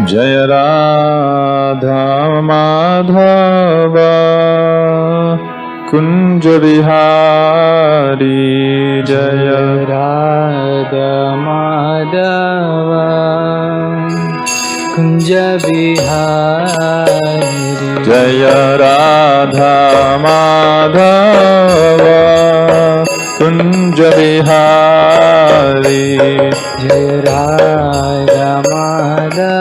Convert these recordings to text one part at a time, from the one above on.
Jaya Radha Madhava Kunja Vihari Jaya Radha Madhava Kunja Vihari Jaya Radha Madhava Kunja Vihari Jaya Radha Madhava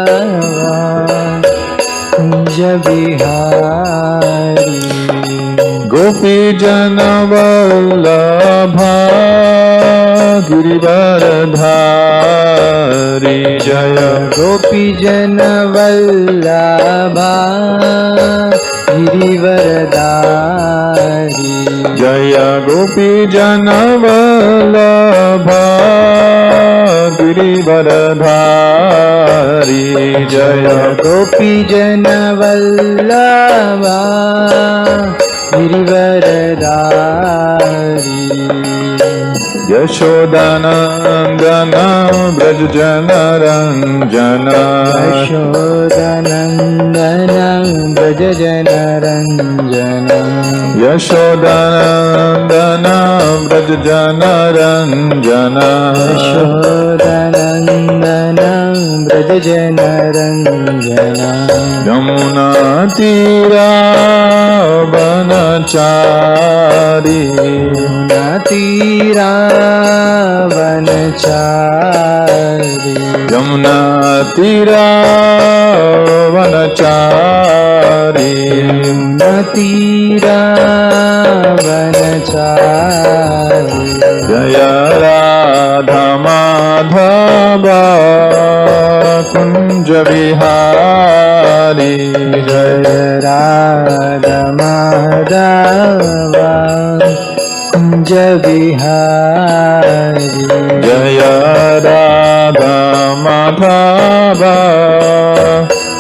Kunja Vihari Gopi Jana Vallabha Girivaradhari Jaya Gopi Jana Vallabha Girivaradhari Jaya Gopi Jana Vallabha Girivaradhari Jaya Gopi Jana Vallabha Girivaradhari Yashodanandana Brajjana Ranjana Yashodanandana Brajjana Ranjana Yashodanandana Brajjana Ranjana Yashodanandana Brajjana Ranjana Yamuna Tira Vanachari Yamuna Tira Vanachari Yamuna Tira Vanachari Yamuna Tira Vanachari Jaya Radha Madhava Kunja Vihari Jaya Radha Madhava Kunja Vihari Jaya Radha Madhava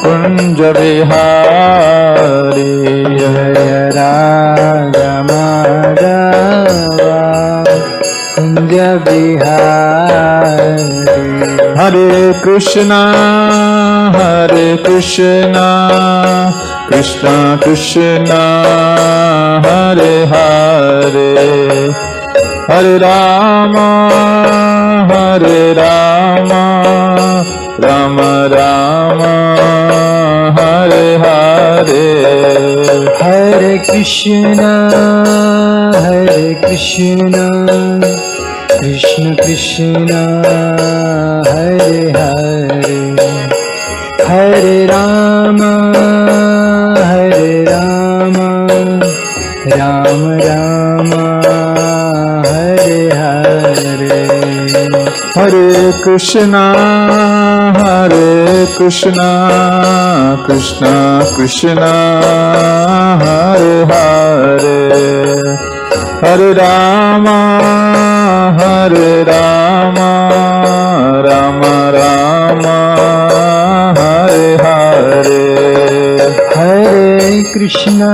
Kunja Vihari Jaya Radha Madhava Kunja Vihari Hare Krishna Krishna Krishna Hare Hare Hare Rama Rama Rama Hare Hare Hare Krishna Krishna Krishna Hare Hare Hare Rama Rama Rama Hare Hare Hare Krishna Krishna Krishna Hare Hare Hare Rama Rama Rama Hare Hare Hare Krishna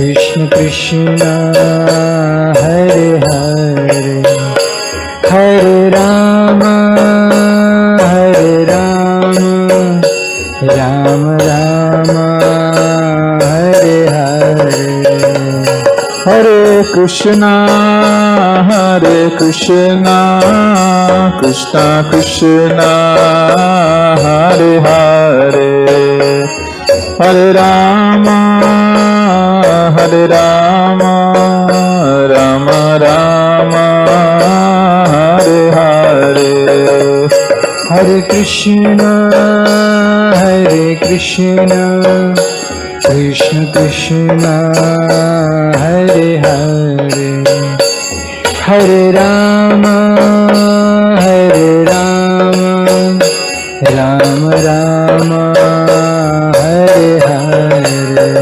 Krishna Krishna Hare Hare Hare Rama Rama Rama Hare Hare Hare Krishna Krishna Krishna Hare Hare Hare Rama Rama Rama Hare Hare Hare Krishna Krishna Krishna Hare Hare Hare Rama Rama Rama Hare Hare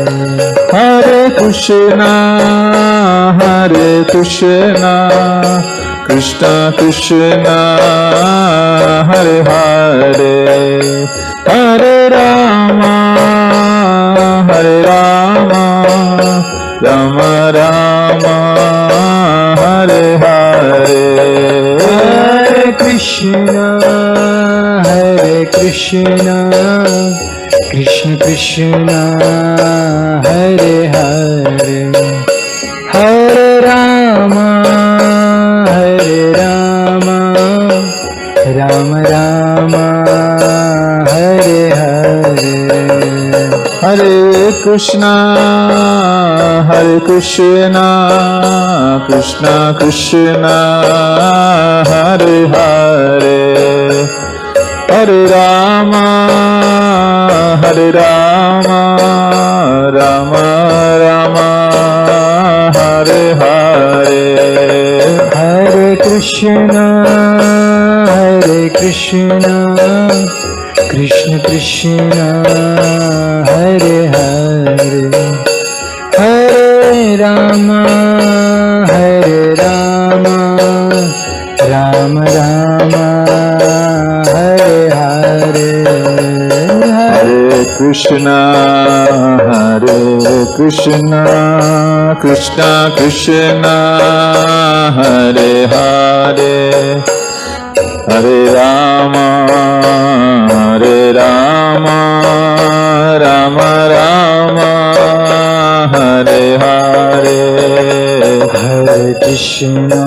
Hare Krishna Krishna Krishna Hare Hare Hare Rama Rama Rama Hare Hare Krishna, Hare Krishna, Krishna Krishna, Hare Hare, Hare Rama, Hare Rama, Rama Rama, Hare Hare. Hare Krishna, Krishna Krishna, Hare Hare, Hare Rama, Rama Rama, Hare Hare. Hare Krishna, Krishna Krishna, Hare Hare, Hare Rama, Rama Rama, Hare Hare. Hare Krishna, Krishna Krishna, Hare Hare, Hare Rama, Rama Rama, Hare Hare. Hare Krishna,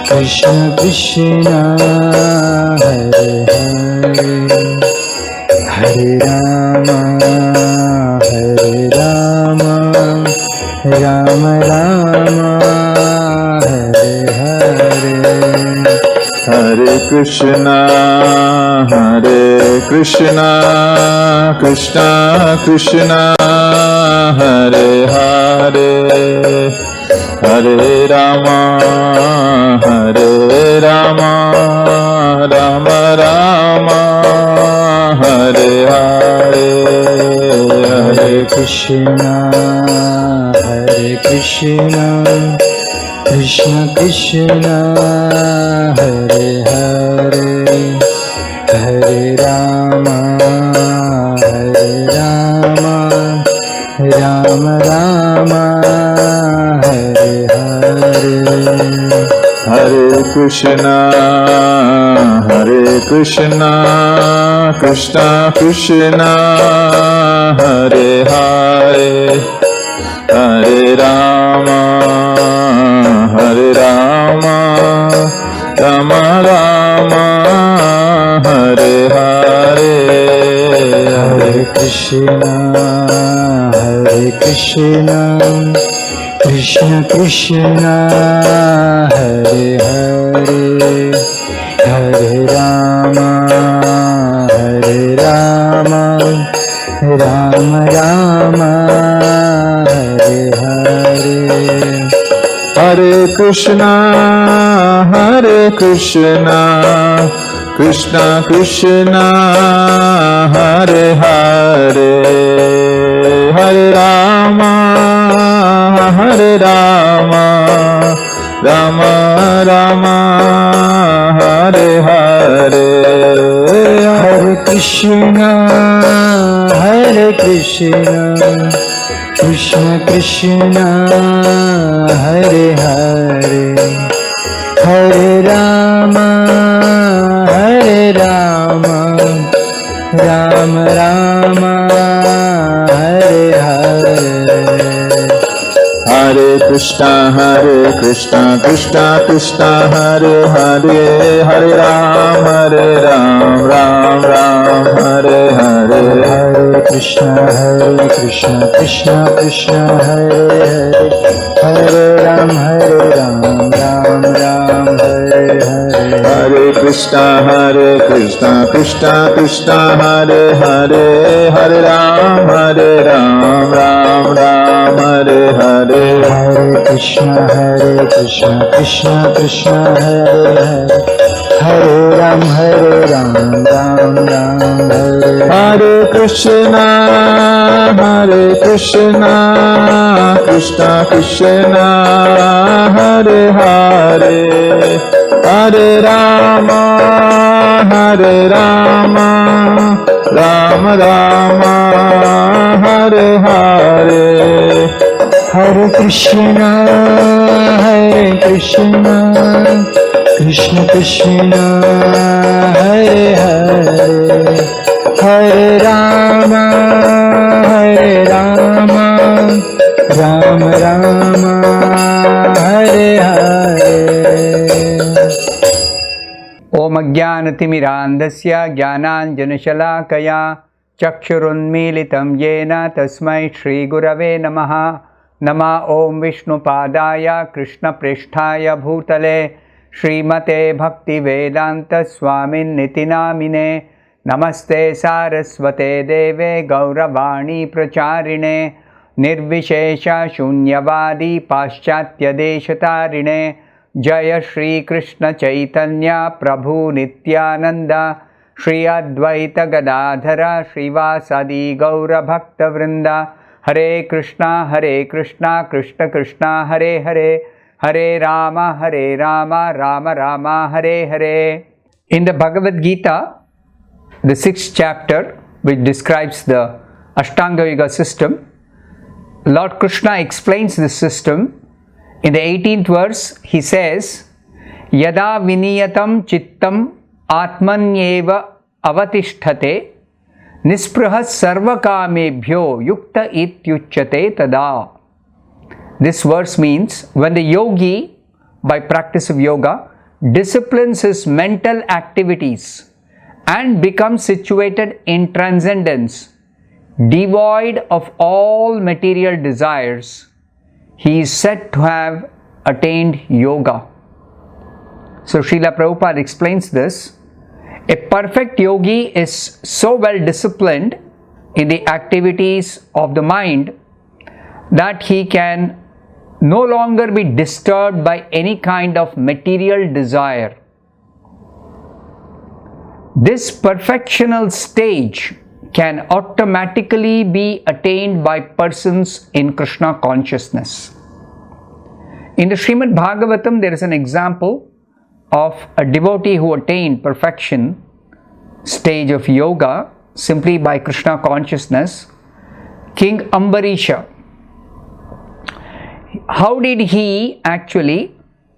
Krishna Krishna, Hare Hare, Hare Rama, Rama Rama, Hare Hare. Hare Krishna, Krishna Krishna, Hare Hare, Hare Rama, Rama Rama, Hare Hare. Hare Krishna, Krishna Krishna, Hare Hare, Hare Rama, Rama Rama, Hare Hare. Hare Krishna, Krishna Krishna, Hare Hare, Hare Rama, Rama Rama, Hare Hare. Hare Krishna, Krishna Krishna, Hare Hare, Hare Rama, Rama Rama, Hare Hare. Hare Krishna, Krishna Krishna, Hare Hare, Hare Rama, Rama Rama, Hare Hare. Hare Krishna, Krishna Krishna, Hare Hare, Hare Rama, Rama Rama, Hare Hare. Hare Krishna, Krishna Krishna, Hare Hare, Hare Ram, Ram Hare Hare. Hare Krishna, Krishna Krishna, Hare Hare, Hare Ram, Ram Hare Hare. Hare Krishna, Krishna Krishna, Hare Hare, Hare Ram, Ram Hare Hare. Hare Krishna, Krishna Krishna, Hare Hare, Hare Ram, Ram Hare. Hare Krishna, Krishna Krishna, Hare Hare, Hare Rama, Rama Rama, Hare Hare. Hare Krishna, Krishna Krishna, Hare Hare, Hare Rama, Rama Rama, Hare Hare. Om Ajnanatimirandasya Jnananjanashalakaya Chakshurunmilitam Yena Tasmai Shri Gurave Namaha. Nama Om Vishnupadaya Krishna Pristhaya Bhutale Srimate Bhaktivedanta Swamin Nitinamine. Namaste Saraswate Deve Gauravani Pracharine Nirvishesha Shunyavadi Paschatya Deshatarine. Jaya Shri Krishna Chaitanya Prabhu Nityananda Shri Advaita Gadadhara Srivasadi Gaura Bhakta Vrinda. Hare Krishna Krishna Krishna Hare Hare, Hare Rama Rama Rama Hare Hare. In the Bhagavad Gita, the 6th chapter, which describes the Ashtanga Yoga system, Lord Krishna explains this system. In the 18th verse, he says, Yada viniyatam chittam atmanyeva avatisthate nisprahas sarvakamebhyo yukta ityuchyate tada. This verse means when the yogi, by practice of yoga, disciplines his mental activities and becomes situated in transcendence, devoid of all material desires, he is said to have attained yoga. So Srila Prabhupada explains this. A perfect yogi is so well disciplined in the activities of the mind that he can no longer be disturbed by any kind of material desire. This perfectional stage can automatically be attained by persons in Krishna consciousness. In the Srimad-Bhagavatam, there is an example of a devotee who attained perfection stage of yoga simply by Krishna consciousness, King Ambarisha. How did he actually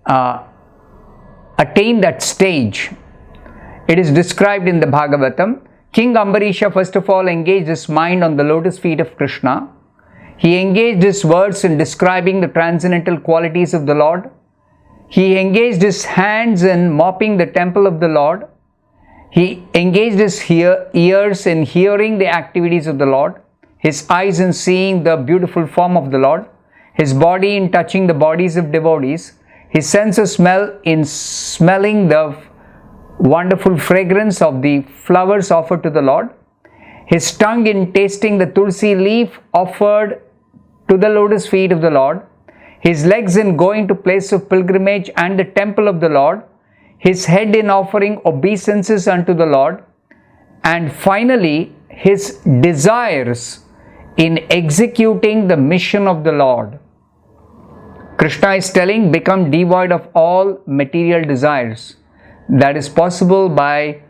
attain that stage? It is described in the Bhagavatam. King Ambarisha first of all engaged his mind on the lotus feet of Krishna. He engaged his words in describing the transcendental qualities of the Lord. He engaged his hands in mopping the temple of the Lord. He engaged his ears in hearing the activities of the Lord, his eyes in seeing the beautiful form of the Lord, his body in touching the bodies of devotees, his sense of smell in smelling the wonderful fragrance of the flowers offered to the Lord, his tongue in tasting the tulsi leaf offered to the lotus feet of the Lord, his legs in going to place of pilgrimage and the temple of the Lord, his head in offering obeisances unto the Lord, and finally his desires in executing the mission of the Lord. Krishna is telling, become devoid of all material desires. That is possible by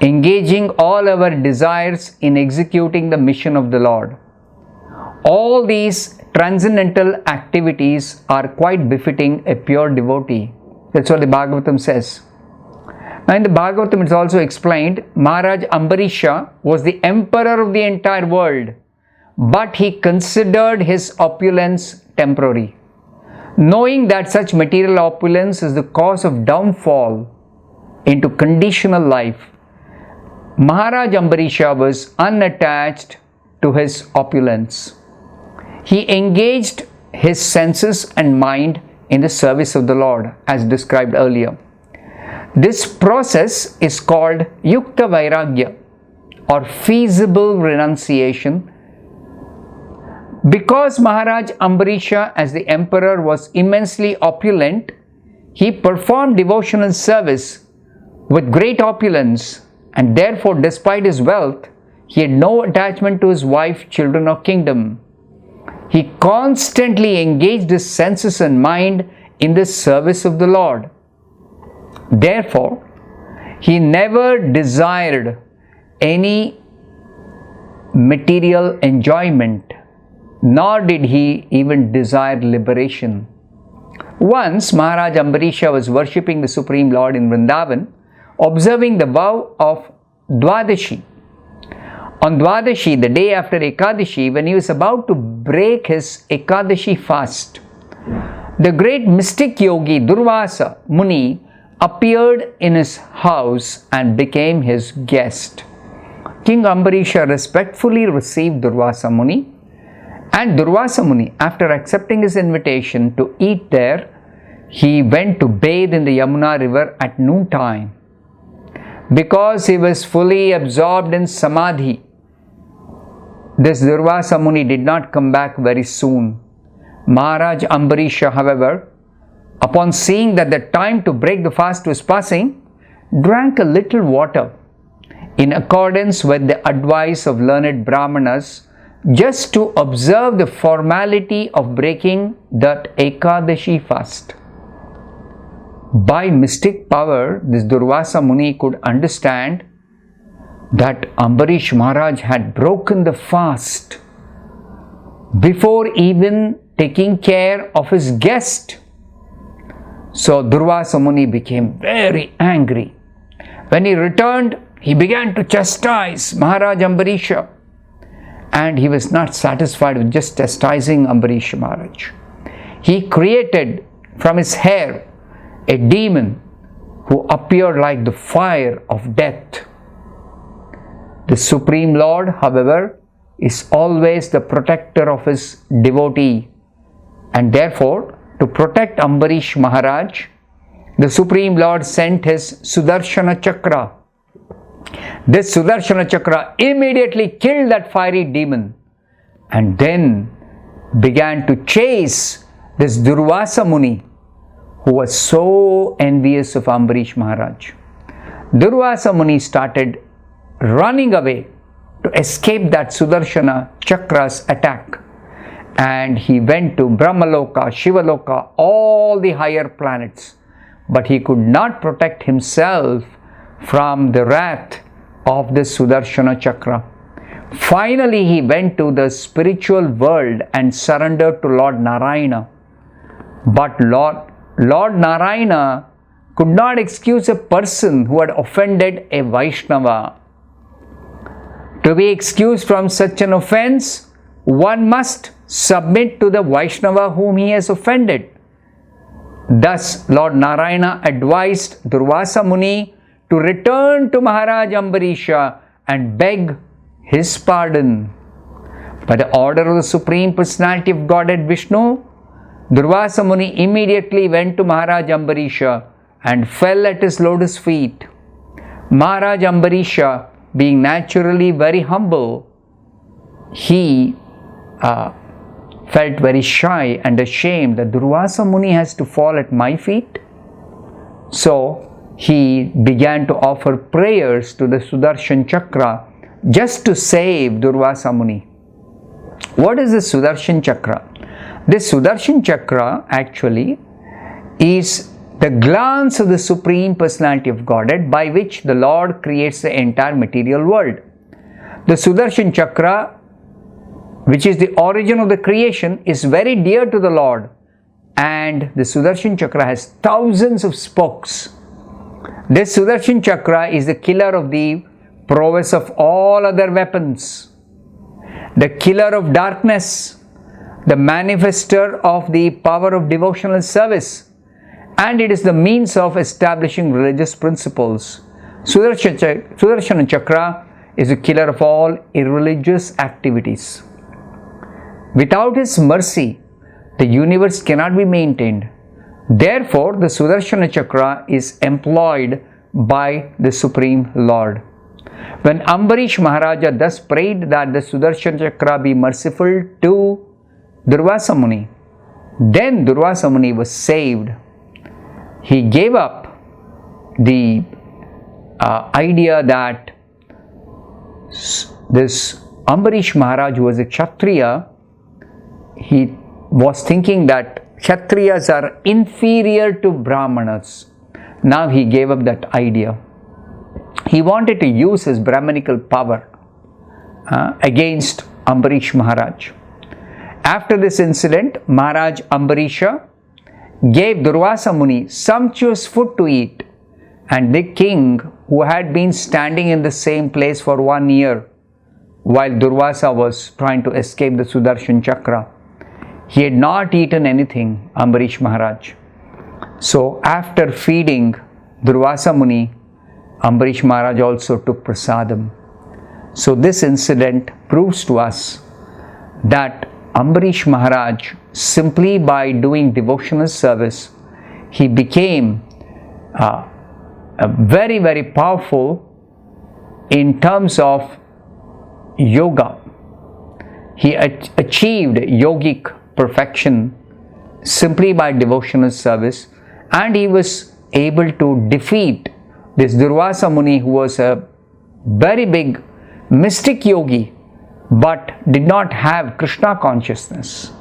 engaging all our desires in executing the mission of the Lord. All these transcendental activities are quite befitting a pure devotee. That's what the Bhagavatam says. Now in the Bhagavatam it is also explained, Maharaj Ambarisha was the emperor of the entire world, but he considered his opulence temporary. Knowing that such material opulence is the cause of downfall into conditional life, Maharaj Ambarisha was unattached to his opulence. He engaged his senses and mind in the service of the Lord, as described earlier. This process is called Yukta Vairagya, or feasible renunciation. Because Maharaj Ambarisha as the emperor was immensely opulent, he performed devotional service with great opulence, and therefore despite his wealth, he had no attachment to his wife, children or kingdom. He constantly engaged his senses and mind in the service of the Lord. Therefore, he never desired any material enjoyment, nor did he even desire liberation. Once Maharaj Ambarisha was worshipping the Supreme Lord in Vrindavan, observing the vow of Dwadashi. On Dwadashi, the day after Ekadashi, when he was about to break his Ekadashi fast, the great mystic yogi Durvasa Muni appeared in his house and became his guest. King Ambarisha respectfully received Durvasa Muni, and Durvasa Muni, after accepting his invitation to eat there, he went to bathe in the Yamuna river at noontime. Because he was fully absorbed in Samadhi, this Durvasa Muni did not come back very soon. Maharaj Ambarisha, however, upon seeing that the time to break the fast was passing, drank a little water in accordance with the advice of learned Brahmanas, just to observe the formality of breaking that Ekadashi fast. By mystic power, this Durvasa Muni could understand that Ambarish Maharaj had broken the fast before even taking care of his guest. So Durvasa Muni became very angry. When he returned, he began to chastise Maharaj Ambarisha. And he was not satisfied with just chastising Ambarisha Maharaj. He created from his hair a demon who appeared like the fire of death. The Supreme Lord, however, is always the protector of his devotee, and therefore, to protect Ambarish Maharaj, the Supreme Lord sent his Sudarshana Chakra. This Sudarshana Chakra immediately killed that fiery demon and then began to chase this Durvasa Muni, who was so envious of Ambarish Maharaj. Durvasa Muni started running away to escape that Sudarshana Chakra's attack, and he went to Brahmaloka, Shivaloka, all the higher planets, but he could not protect himself from the wrath of this Sudarshana Chakra. Finally, he went to the spiritual world and surrendered to Lord Narayana. But Lord Narayana could not excuse a person who had offended a Vaishnava. To be excused from such an offense, one must submit to the Vaishnava whom he has offended. Thus, Lord Narayana advised Durvasa Muni to return to Maharaj Ambarisha and beg his pardon. By the order of the Supreme Personality of Godhead Vishnu, Durvasa Muni immediately went to Maharaj Ambarisha and fell at his lotus feet. Maharaj Ambarisha, being naturally very humble, he felt very shy and ashamed that Durvasa Muni has to fall at my feet. So he began to offer prayers to the Sudarshan Chakra just to save Durvasa Muni. What is the Sudarshan Chakra? This Sudarshan Chakra actually is the glance of the Supreme Personality of Godhead by which the Lord creates the entire material world. The Sudarshan Chakra, which is the origin of the creation, is very dear to the Lord, and the Sudarshan Chakra has thousands of spokes. This Sudarshan Chakra is the killer of the prowess of all other weapons, the killer of darkness, the manifester of the power of devotional service, and it is the means of establishing religious principles. Sudarshana Chakra is the killer of all irreligious activities. Without his mercy, the universe cannot be maintained. Therefore, the Sudarshana Chakra is employed by the Supreme Lord. When Ambarish Maharaja thus prayed that the Sudarshana Chakra be merciful to Durvasa Muni, then Durvasa Muni was saved. He gave up the idea that this Ambarish Maharaj, who was a Kshatriya, he was thinking that Kshatriyas are inferior to Brahmanas. Now he gave up that idea. He wanted to use his Brahmanical power against Ambarish Maharaj. After this incident, Maharaj Ambarisha gave Durvasa Muni sumptuous food to eat, and the king, who had been standing in the same place for 1 year while Durvasa was trying to escape the Sudarshan Chakra, he had not eaten anything, Ambarish Maharaj. So after feeding Durvasa Muni, Ambarish Maharaj also took prasadam. So this incident proves to us that Ambarish Maharaj, simply by doing devotional service, he became very, very powerful in terms of yoga. He achieved yogic perfection simply by devotional service, and he was able to defeat this Durvasa Muni, who was a very big mystic yogi but did not have Krishna consciousness.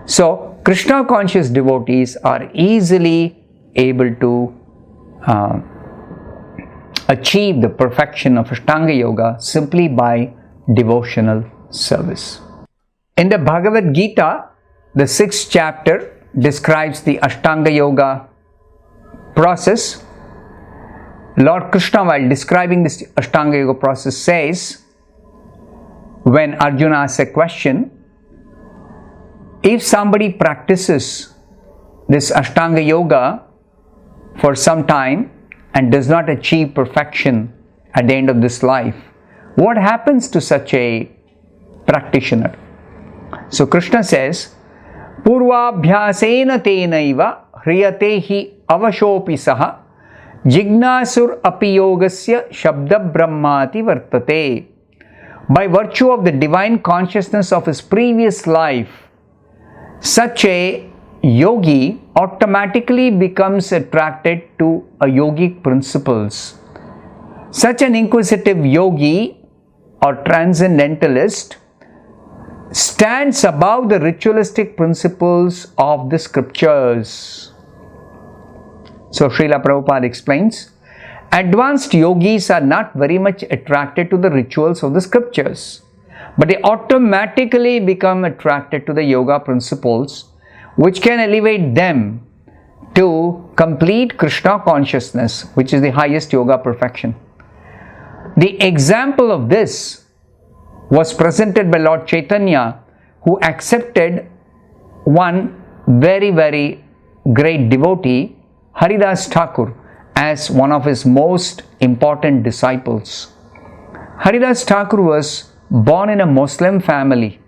So Krishna conscious devotees are easily able to achieve the perfection of Ashtanga Yoga simply by devotional service. In the Bhagavad Gita, the 6th chapter describes the Ashtanga Yoga process. Lord Krishna, while describing this Ashtanga Yoga process, says, when Arjuna asks a question, if somebody practices this Ashtanga Yoga for some time and does not achieve perfection at the end of this life, what happens to such a practitioner? So Krishna says, Purvabhyasena tenaiva hriyate hi avashopi saha jignasur api yogasya shabda brahmati vartate. By virtue of the divine consciousness of his previous life, such a yogi automatically becomes attracted to a yogic principles. Such an inquisitive yogi or transcendentalist stands above the ritualistic principles of the scriptures. So Srila Prabhupada explains, advanced yogis are not very much attracted to the rituals of the scriptures, but they automatically become attracted to the yoga principles, which can elevate them to complete Krishna consciousness, which is the highest yoga perfection. The example of this was presented by Lord Chaitanya, who accepted one very, very great devotee, Haridas Thakur, as one of his most important disciples. Haridas Thakur was born in a Muslim family,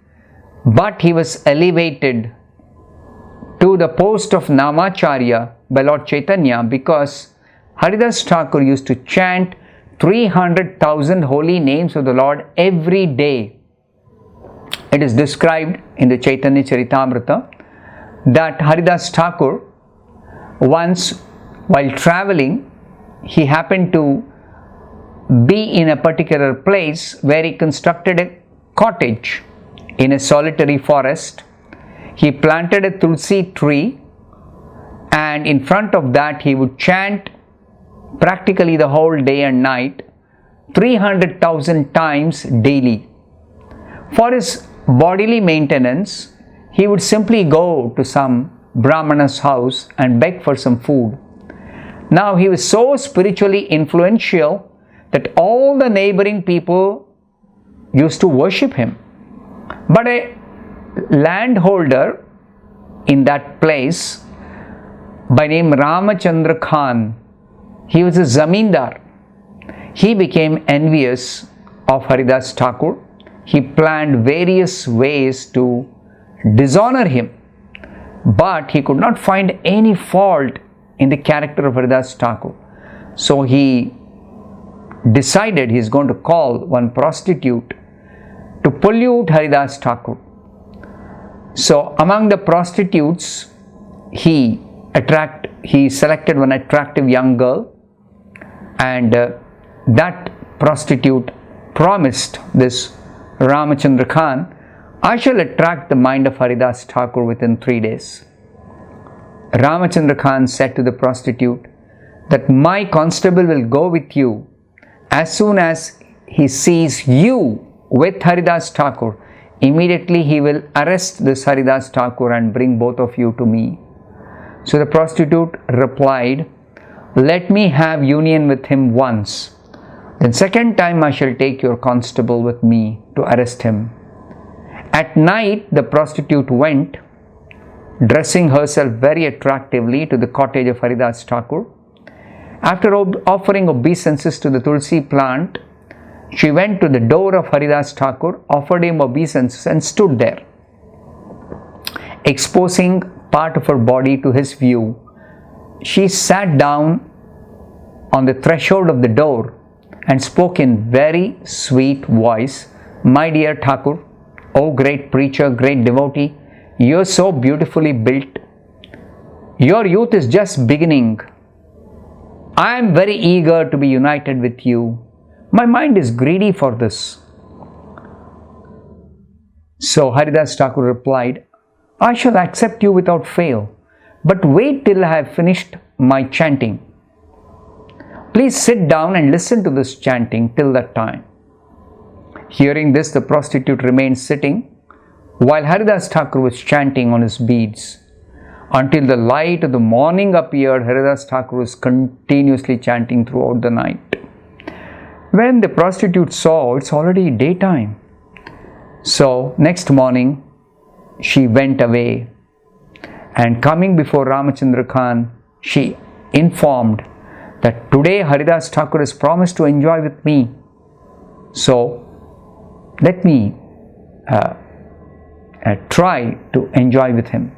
but he was elevated to the post of Namacharya by Lord Chaitanya because Haridas Thakur used to chant 300,000 holy names of the Lord every day. It is described in the Chaitanya Charitamrita that Haridas Thakur, once while traveling, he happened to be in a particular place where he constructed a cottage in a solitary forest. He planted a tulsi tree, and in front of that he would chant practically the whole day and night 300,000 times daily. For his bodily maintenance, he would simply go to some Brahmana's house and beg for some food. Now he was so spiritually influential that all the neighboring people used to worship him. But a landholder in that place by name Ramachandra Khan, he was a zamindar. He became envious of Haridas Thakur. He planned various ways to dishonor him, but he could not find any fault in the character of Haridas Thakur. So he decided he is going to call one prostitute to pollute Haridas Thakur. So among the prostitutes, he selected one attractive young girl, and that prostitute promised this Ramachandra Khan, I shall attract the mind of Haridas Thakur within 3 days. Ramachandra Khan said to the prostitute that my constable will go with you. As soon as he sees you with Haridas Thakur, immediately he will arrest this Haridas Thakur and bring both of you to me. So the prostitute replied, let me have union with him once. Then second time I shall take your constable with me to arrest him. At night the prostitute went, dressing herself very attractively, to the cottage of Haridas Thakur. After offering obeisances to the Tulsi plant, she went to the door of Haridas Thakur, offered him obeisances and stood there, exposing part of her body to his view. She sat down on the threshold of the door and spoke in very sweet voice, my dear Thakur, O great preacher, great devotee, you are so beautifully built. Your youth is just beginning. I am very eager to be united with you. My mind is greedy for this. So Haridas Thakur replied, I shall accept you without fail, but wait till I have finished my chanting. Please sit down and listen to this chanting till that time. Hearing this, the prostitute remained sitting while Haridas Thakur was chanting on his beads. Until the light of the morning appeared, Haridas Thakur was continuously chanting throughout the night. When the prostitute saw it's already daytime, so next morning she went away, and coming before Ramachandra Khan, she informed that today Haridas Thakur has promised to enjoy with me, so let me try to enjoy with him.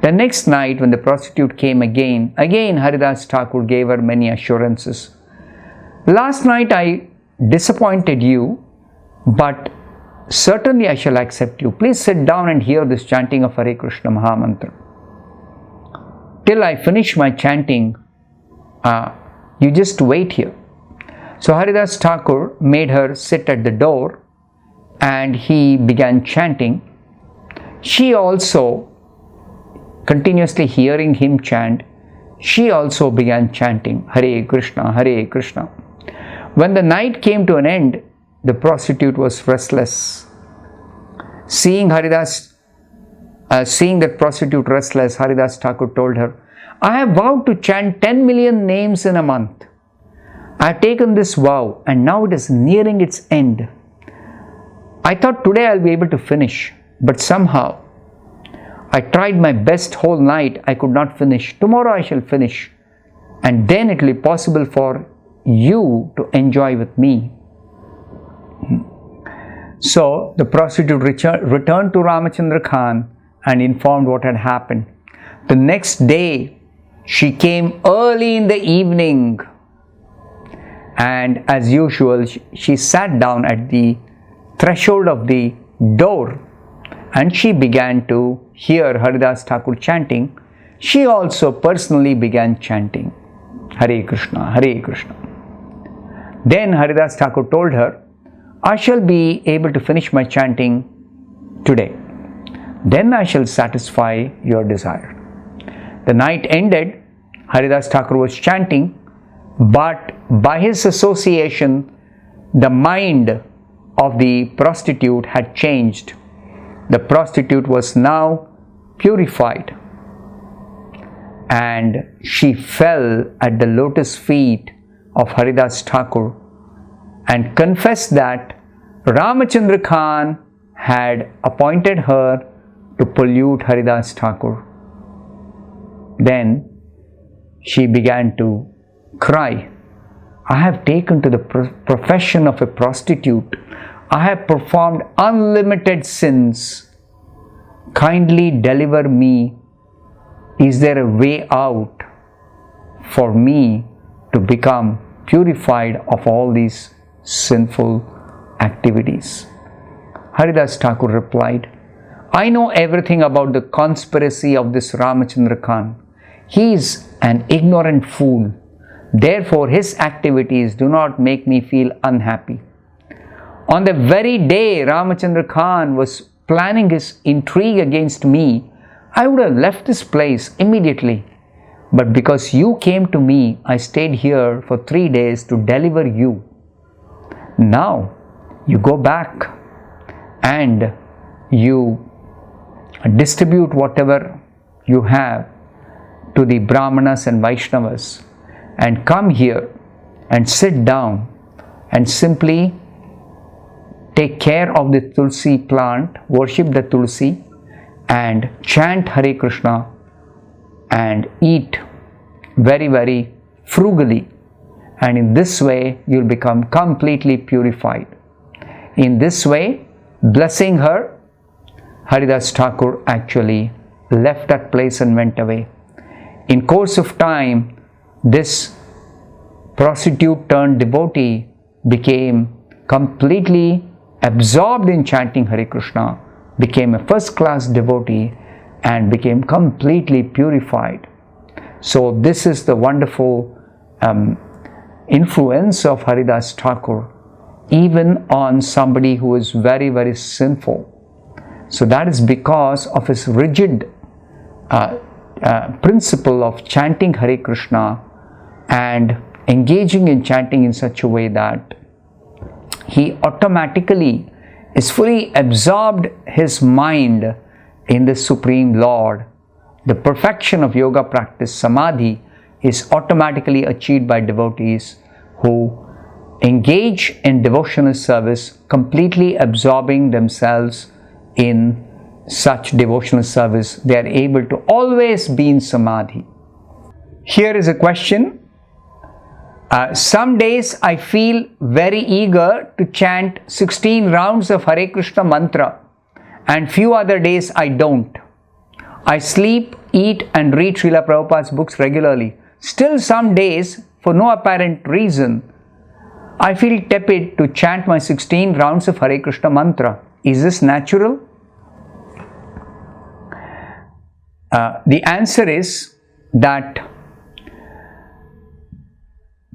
The next night when the prostitute came again Haridas Thakur gave her many assurances. Last night I disappointed you, but certainly I shall accept you. Please sit down and hear this chanting of Hare Krishna Mahamantra. Till I finish my chanting, you just wait here. So Haridas Thakur made her sit at the door and he began chanting. She also, continuously hearing him chant, she also began chanting Hare Krishna, Hare Krishna. When the night came to an end, the prostitute was restless. Seeing that prostitute restless, Haridas Thakur told her, I have vowed to chant 10 million names in a month. I have taken this vow and now it is nearing its end. I thought today I will be able to finish, but somehow I tried my best whole night, I could not finish. Tomorrow I shall finish, and then it will be possible for you to enjoy with me. So the prostitute returned to Ramachandra Khan and informed what had happened. The next day she came early in the evening, and as usual she sat down at the threshold of the door and she began to hear Haridas Thakur chanting. She also personally began chanting Hare Krishna, Hare Krishna. Then Haridas Thakur told her, I shall be able to finish my chanting today. Then I shall satisfy your desire. The night ended. Haridas Thakur was chanting, but by his association, the mind of the prostitute had changed. The prostitute was now purified, and she fell at the lotus feet of Haridas Thakur and confessed that Ramachandra Khan had appointed her to pollute Haridas Thakur. Then she began to cry, I have taken to the profession of a prostitute. I have performed unlimited sins. Kindly deliver me. Is there a way out for me to become purified of all these sinful activities? Haridas Thakur replied, I know everything about the conspiracy of this Ramachandra Khan. He is an ignorant fool. Therefore, his activities do not make me feel unhappy. On the very day Ramachandra Khan was planning his intrigue against me, I would have left this place immediately. But because you came to me, I stayed here for 3 days to deliver you. Now, you go back and you distribute whatever you have to the Brahmanas and Vaishnavas and come here and sit down and simply take care of the Tulsi plant, worship the Tulsi and chant Hare Krishna and eat very, very frugally, and in this way you'll become completely purified. In this way, blessing her, Haridas Thakur actually left that place and went away. In course of time, this prostitute turned devotee became completely absorbed in chanting Hare Krishna, became a first-class devotee and became completely purified. So this is the wonderful influence of Haridas Thakur even on somebody who is very, very sinful. So that is because of his rigid principle of chanting Hare Krishna and engaging in chanting in such a way that he automatically is fully absorbed his mind in the Supreme Lord. The perfection of yoga practice, samadhi, is automatically achieved by devotees who engage in devotional service, completely absorbing themselves in such devotional service. They are able to always be in samadhi. Here is a question. Some days I feel very eager to chant 16 rounds of Hare Krishna mantra, and few other days I don't. I sleep, eat and read Srila Prabhupada's books regularly. Still some days, for no apparent reason, I feel tepid to chant my 16 rounds of Hare Krishna mantra. Is this natural? The answer is that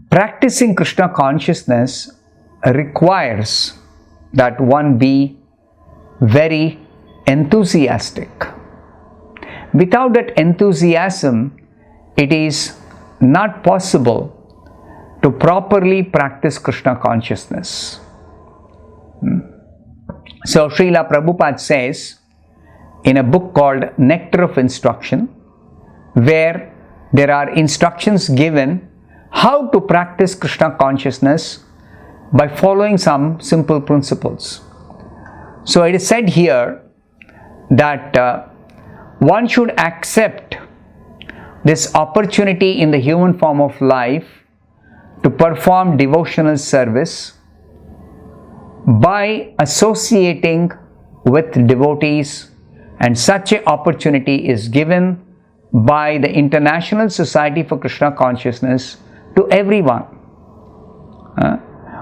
practicing Krishna consciousness requires that one be very enthusiastic. Without that enthusiasm, it is not possible to properly practice Krishna consciousness. So Srila Prabhupada says in a book called Nectar of Instruction, where there are instructions given how to practice Krishna consciousness by following some simple principles. So it is said here that one should accept this opportunity in the human form of life to perform devotional service by associating with devotees, and such an opportunity is given by the International Society for Krishna Consciousness to everyone.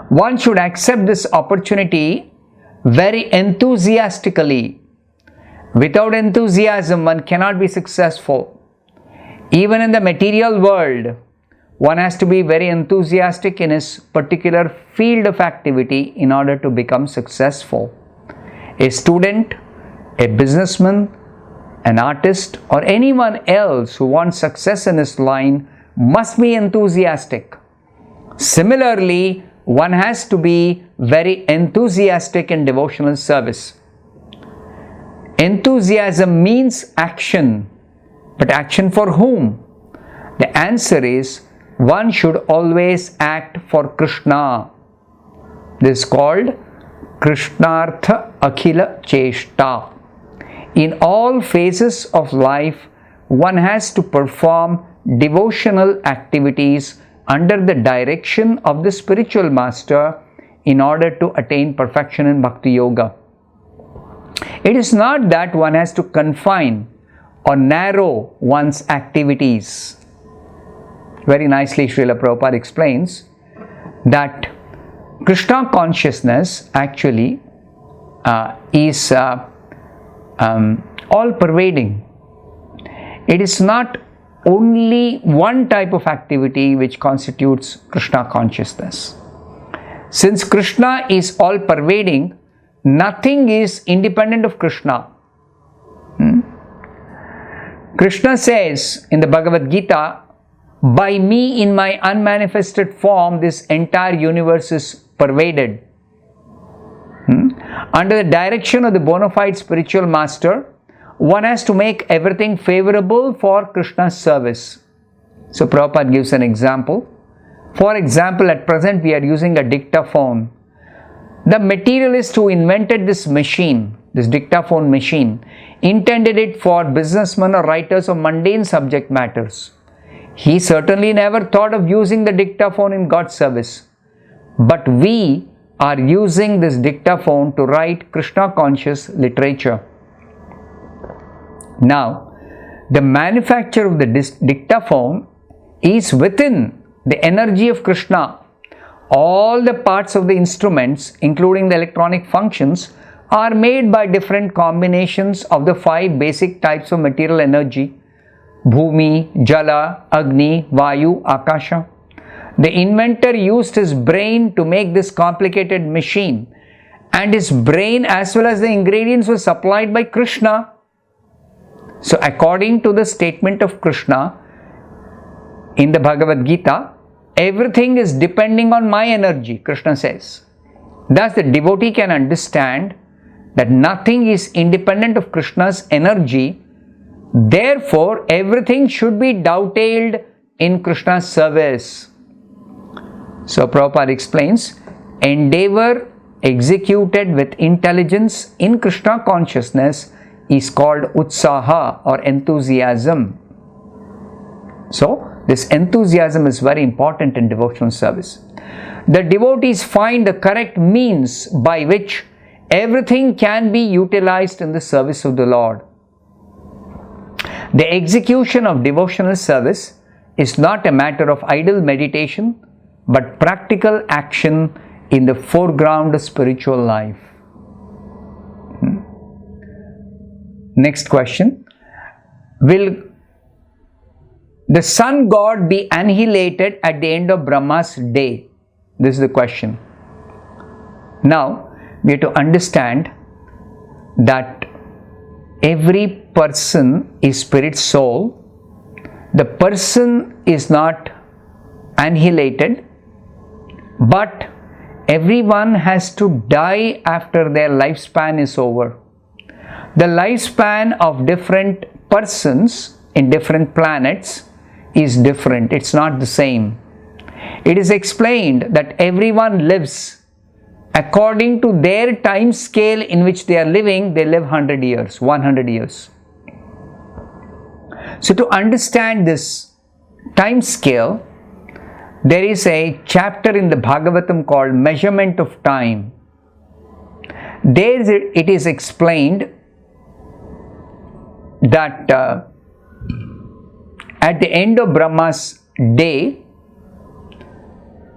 One should accept this opportunity very enthusiastically. Without enthusiasm, one cannot be successful. Even in the material world, one has to be very enthusiastic in his particular field of activity in order to become successful. A student, a businessman, an artist, or anyone else who wants success in his line must be enthusiastic. Similarly, one has to be very enthusiastic in devotional service. Enthusiasm means action, but action for whom? The answer is one should always act for Krishna. This is called Krishnartha Akhila Cheshta. In all phases of life, one has to perform devotional activities under the direction of the spiritual master in order to attain perfection in Bhakti Yoga. It is not that one has to confine or narrow one's activities. Very nicely, Srila Prabhupada explains that Krishna consciousness actually is all-pervading. It is not only one type of activity which constitutes Krishna consciousness. Since Krishna is all-pervading, nothing is independent of Krishna. Krishna says in the Bhagavad Gita, by me in my unmanifested form, this entire universe is pervaded. Under the direction of the bona fide spiritual master, one has to make everything favorable for Krishna's service. So Prabhupada gives an example. For example, at present we are using a dictaphone. The materialist who invented this machine, this dictaphone machine, intended it for businessmen or writers of mundane subject matters. He certainly never thought of using the dictaphone in God's service. But we are using this dictaphone to write Krishna conscious literature. Now, the manufacture of the dictaphone is within the energy of Krishna. All the parts of the instruments, including the electronic functions, are made by different combinations of the 5 basic types of material energy: Bhumi, Jala, Agni, Vayu, Akasha. The inventor used his brain to make this complicated machine, and his brain as well as the ingredients were supplied by Krishna. So according to the statement of Krishna in the Bhagavad Gita, everything is depending on my energy, Krishna says. Thus the devotee can understand that nothing is independent of Krishna's energy. Therefore, everything should be dovetailed in Krishna's service. So Prabhupada explains, endeavor executed with intelligence in Krishna consciousness is called utsaha or enthusiasm. So this enthusiasm is very important in devotional service. The devotees find the correct means by which everything can be utilized in the service of the Lord. The execution of devotional service is not a matter of idle meditation, but practical action in the foreground of spiritual life. Next question. Will the sun god be annihilated at the end of Brahma's day? This is the question. Now, we have to understand that every person is spirit soul. The person is not annihilated, but everyone has to die after their lifespan is over. The lifespan of different persons in different planets is different. It's not the same. It is explained that everyone lives according to their time scale in which they are living. They live 100 years, 100 years. So to understand this time scale, there is a chapter in the Bhagavatam called Measurement of Time. There it is explained that at the end of Brahma's day,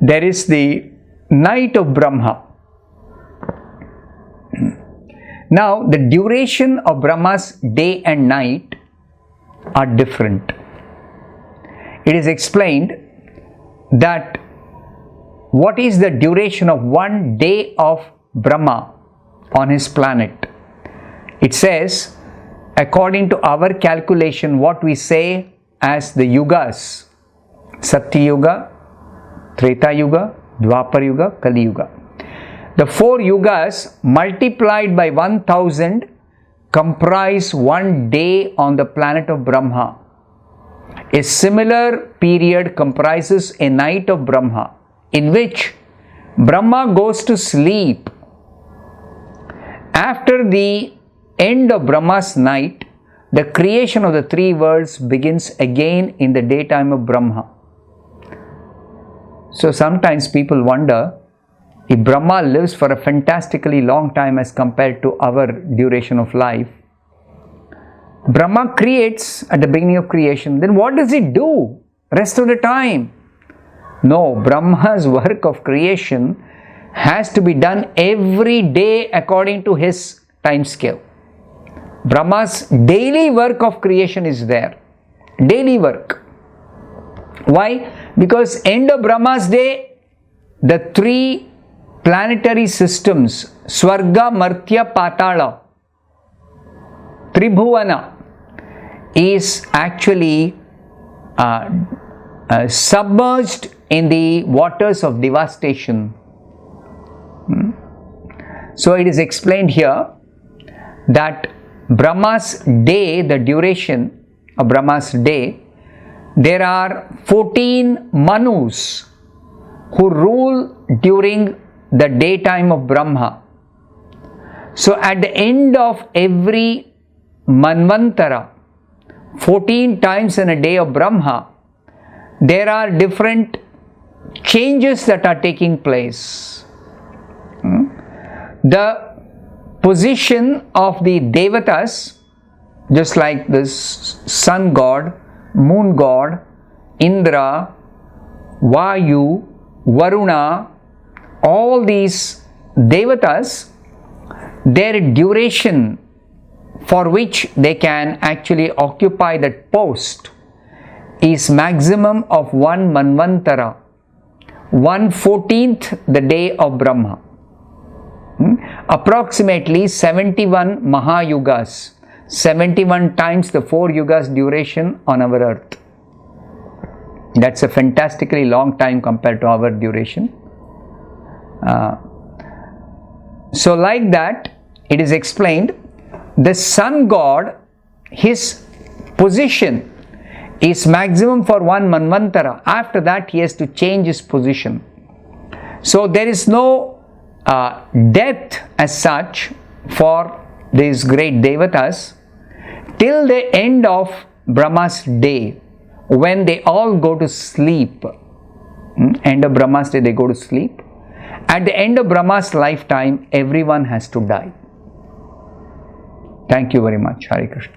there is the night of Brahma. Now, the duration of Brahma's day and night are different. It is explained that what is the duration of one day of Brahma on his planet. It says, according to our calculation, what we say as the yugas, Satya Yuga, Treta Yuga, Dwapar Yuga, Kali Yuga. The 4 yugas multiplied by 1000 comprise one day on the planet of Brahma. A similar period comprises a night of Brahma, in which Brahma goes to sleep. After the end of Brahma's night, the creation of the 3 worlds begins again in the daytime of Brahma. So sometimes people wonder, if Brahma lives for a fantastically long time as compared to our duration of life, Brahma creates at the beginning of creation, then what does he do rest of the time? No, Brahma's work of creation has to be done every day according to his time scale. Brahma's daily work of creation is there. Daily work. Why? Because end of Brahma's day, the 3 planetary systems, Swarga, Martya, Patala, Tribhuvana, is actually submerged in the waters of devastation. So it is explained here that Brahma's day, the duration of Brahma's day, there are 14 Manus who rule during the daytime of Brahma. So at the end of every Manvantara, 14 times in a day of Brahma, there are different changes that are taking place. The position of the devatas, just like this sun god, moon god, Indra, Vayu, Varuna, all these devatas, their duration for which they can actually occupy that post is maximum of 1 Manvantara, 1/14th the day of Brahma. Approximately 71 Mahayugas, 71 times the 4 yugas duration on our earth. That's a fantastically long time compared to our duration. So like that, it is explained, the sun god, his position is maximum for 1 Manvantara. After that, he has to change his position. So there is no death as such for these great devatas till the end of Brahma's day, when they all go to sleep. End of Brahma's day, they go to sleep. At the end of Brahma's lifetime, everyone has to die. Thank you very much. Hare Krishna.